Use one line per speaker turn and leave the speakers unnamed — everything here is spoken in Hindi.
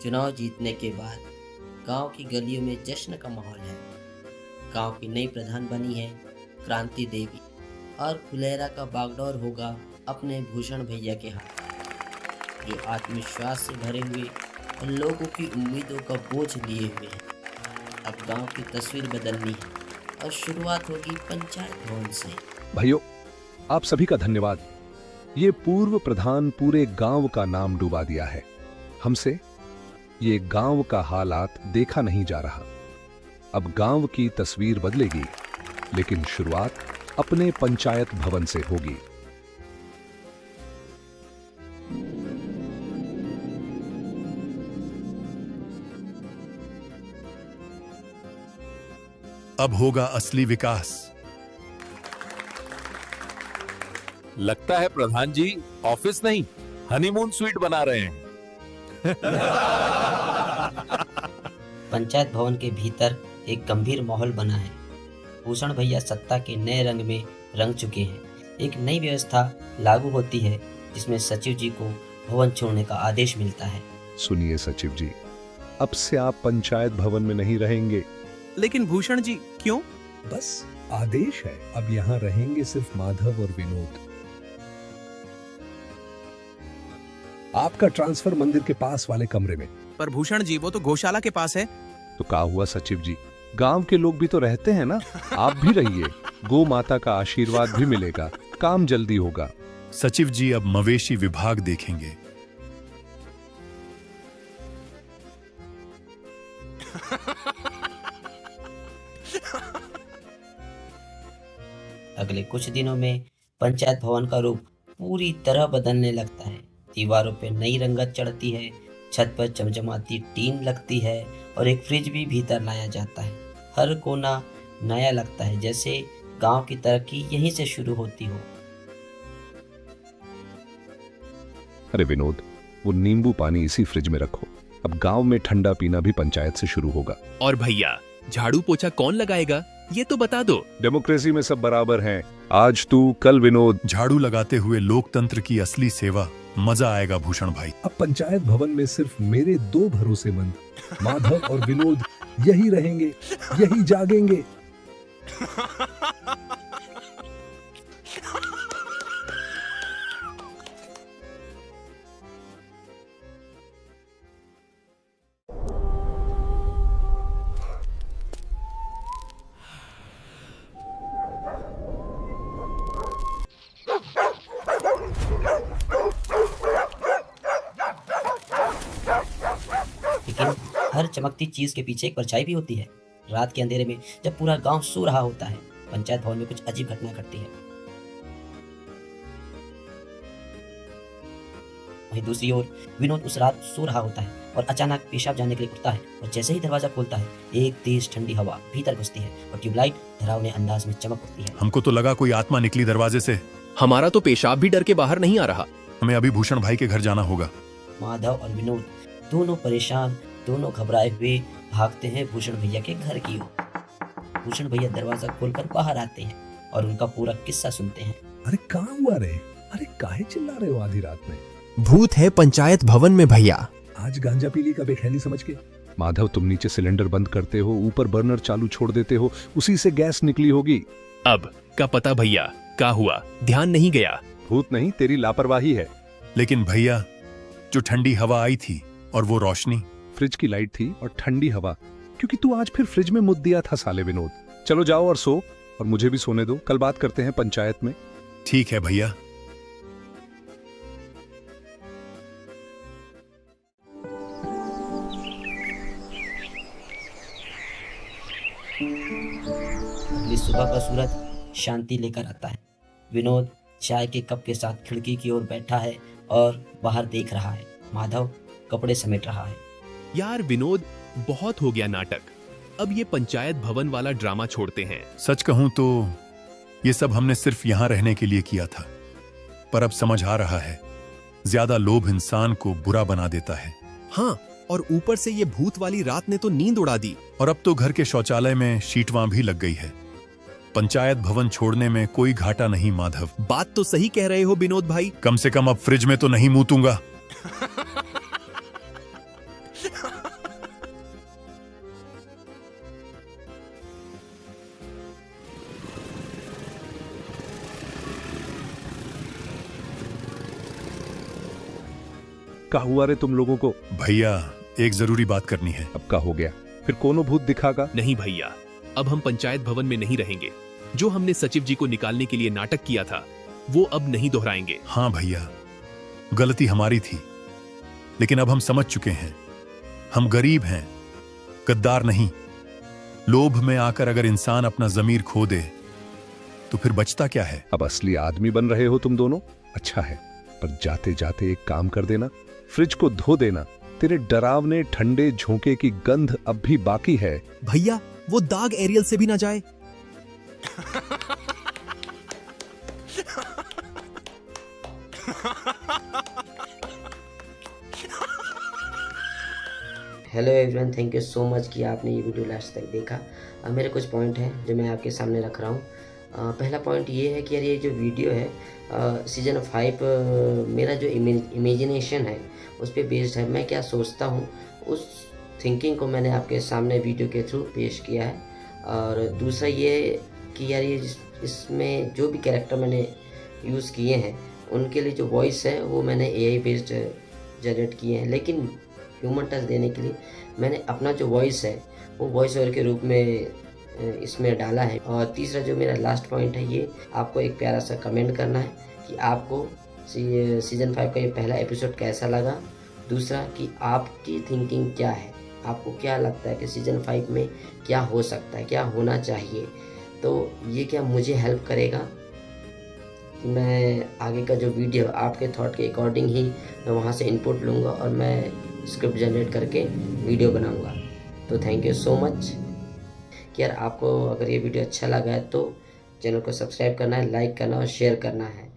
चुनाव जीतने के बाद गांव की गलियों में जश्न का माहौल है। गांव की नई प्रधान बनी है क्रांति देवी और फुलेरा का बागडोर होगा अपने भूषण भैया के हाथ, जो आत्मविश्वास से भरे हुए और लोगों की उम्मीदों का बोझ लिए हुए हैं। अब गांव की तस्वीर बदलनी है और शुरुआत होगी पंचायत भवन से।
भाइयों, आप सभी का धन्यवाद। ये पूर्व प्रधान पूरे गांव का नाम डुबा दिया है। हमसे ये गांव का हालात देखा नहीं जा रहा। अब गांव की तस्वीर बदलेगी, लेकिन शुरुआत अपने पंचायत भवन से होगी।
अब होगा असली विकास।
लगता है प्रधान जी ऑफिस नहीं हनीमून स्वीट बना रहे हैं।
पंचायत भवन के भीतर एक गंभीर माहौल बना है। भूषण भैया सत्ता के नए रंग में रंग चुके हैं। एक नई व्यवस्था लागू होती है जिसमें सचिव जी को भवन छोड़ने का आदेश मिलता है।
सुनिए सचिव जी, अब से आप पंचायत भवन में नहीं रहेंगे।
लेकिन भूषण जी क्यों?
बस आदेश है। अब यहाँ रहेंगे सिर्फ माधव और विनोद। आपका ट्रांसफर मंदिर के पास वाले कमरे में।
पर भूषण जी वो तो गौशाला के पास है।
तो क्या हुआ सचिव जी, गांव के लोग भी तो रहते हैं ना। आप भी रहिए, गौ माता का आशीर्वाद भी मिलेगा, काम जल्दी होगा।
सचिव जी अब मवेशी विभाग देखेंगे।
अगले कुछ दिनों में पंचायत भवन का रूप पूरी तरह बदलने लगता है। दीवारों पे नई रंगत चढ़ती है, छत पर चमचमाती टीन लगती है और एक फ्रिज भी भीतर लाया जाता है। हर कोना नया लगता है, जैसे गांव की तरक्की यहीं से शुरू होती हो।
अरे विनोद, वो नींबू पानी इसी फ्रिज में रखो। अब गांव में ठंडा पीना भी पंचायत से शुरू होगा।
और भैया झाड़ू पोछा कौन लगाएगा, ये तो बता दो।
डेमोक्रेसी में सब बराबर हैं। आज तू कल विनोद।
झाड़ू लगाते हुए लोकतंत्र की असली सेवा। मजा आएगा भूषण भाई।
अब पंचायत भवन में सिर्फ मेरे दो भरोसेमंद माधव और विनोद यही रहेंगे, यही जागेंगे।
लेकिन हर चमकती चीज के पीछे एक परछाई भी होती है। रात के अंधेरे में जब पूरा गांव सो रहा होता है, पंचायत भवन में कुछ अजीब घटना घटती है। वहीं दूसरी ओर विनोद उस रात सो रहा होता है और अचानक पेशाब जाने के लिए उठता है, और जैसे ही दरवाजा खोलता है एक तेज ठंडी हवा भीतर घुसती है और ट्यूबलाइट डरावने अंदाज में चमक उठती है।
हमको तो लगा कोई आत्मा निकली दरवाजे से।
हमारा तो पेशाब भी डर के बाहर नहीं आ रहा।
हमें अभी भूषण भाई के घर जाना होगा।
माधव और विनोद दोनों परेशान, दोनों घबराए हुए भागते हैं भूषण भैया के घर की ओर। भूषण भैया दरवाजा खोलकर बाहर आते हैं और उनका पूरा किस्सा सुनते हैं।
अरे कहाँ हुआ रे? अरे काहे चिल्ला रहे हो आधी रात में?
भूत है पंचायत भवन में भैया।
आज गांजा पीली का बेखैली समझ के। माधव, तुम नीचे सिलेंडर बंद करते हो, ऊपर बर्नर चालू छोड़ देते हो, उसी से गैस निकली होगी।
अब का पता भैया क्या हुआ, ध्यान नहीं गया।
भूत नहीं, तेरी लापरवाही है।
लेकिन भैया, जो ठंडी हवा आई थी और वो रोशनी,
फ्रिज की लाइट थी और ठंडी हवा, क्योंकि तू आज फिर फ्रिज में मुद्द दिया था साले विनोद। चलो जाओ और सो, और मुझे भी सोने दो। कल बात करते हैं पंचायत में।
ठीक है भैया।
अगली सुबह का सूरज शांति लेकर आता है। विनोद चाय के कप के साथ खिड़की की ओर बैठा है और बाहर देख रहा है। माधव कपड़े समेट रहा है।
यार विनोद, बहुत हो गया नाटक। अब ये पंचायत भवन वाला ड्रामा छोड़ते हैं।
सच कहूं तो ये सब हमने सिर्फ यहाँ रहने के लिए किया था, पर अब समझ आ रहा है ज्यादा लोभ इंसान को बुरा बना देता है।
हाँ, और ऊपर से ये भूत वाली रात ने तो नींद उड़ा दी।
और अब तो घर के शौचालय में शीटवां भी लग गई है। पंचायत भवन छोड़ने में कोई घाटा नहीं माधव।
बात तो सही कह रहे हो विनोद भाई।
कम से कम अब फ्रिज में तो नहीं मूतूंगा।
का हुआ रे तुम लोगों को?
भैया एक जरूरी बात करनी है।
अब का हो गया? फिर कोनो भूत दिखागा?
नहीं भैया, अब हम पंचायत भवन में नहीं रहेंगे। जो हमने सचिव जी को निकालने के लिए नाटक किया था वो अब नहीं दोहराएंगे।
हाँ भैया, गलती हमारी थी, लेकिन अब हम समझ चुके हैं। हम गरीब हैं, गद्दार नहीं। लोभ में आकर अगर इंसान अपना जमीर खो दे तो फिर बचता क्या है?
अब असली आदमी बन रहे हो तुम दोनों। अच्छा है, पर जाते जाते एक काम कर देना, फ्रिज को धो देना। तेरे डरावने ठंडे झोंके की गंध अब भी बाकी है।
भैया वो दाग एरियल से भी ना जाए।
Hello everyone, thank you so much कि आपने ये वीडियो लास्ट तक देखा। मेरे कुछ पॉइंट हैं जो मैं आपके सामने रख रहा हूँ। पहला पॉइंट ये है कि यार ये जो वीडियो है सीजन 5 मेरा जो इमेजिनेशन है उस पर बेस्ड है। मैं क्या सोचता हूँ उस थिंकिंग को मैंने आपके सामने वीडियो के थ्रू पेश किया है। और दूसरा ये कि यार ये इसमें जो भी कैरेक्टर मैंने यूज़ किए हैं उनके लिए जो वॉइस है वो मैंने AI बेस्ड जनरेट किए हैं, लेकिन ह्यूमन टच देने के लिए मैंने अपना जो वॉइस है वो वॉइस ओवर के रूप में इसमें डाला है। और तीसरा जो मेरा लास्ट पॉइंट है, ये आपको एक प्यारा सा कमेंट करना है कि आपको सीजन 5 का ये पहला एपिसोड कैसा लगा। दूसरा कि आपकी थिंकिंग क्या है, आपको क्या लगता है कि सीजन 5 में क्या हो सकता है, क्या होना चाहिए। तो ये क्या मुझे हेल्प करेगा कि मैं आगे का जो वीडियो आपके थॉट के अकॉर्डिंग ही मैं वहाँ से इनपुट लूँगा और मैं स्क्रिप्ट जनरेट करके वीडियो बनाऊँगा। तो थैंक यू सो मच कि यार आपको अगर ये वीडियो अच्छा लगा है तो चैनल को सब्सक्राइब करना है, लाइक करना और शेयर करना है।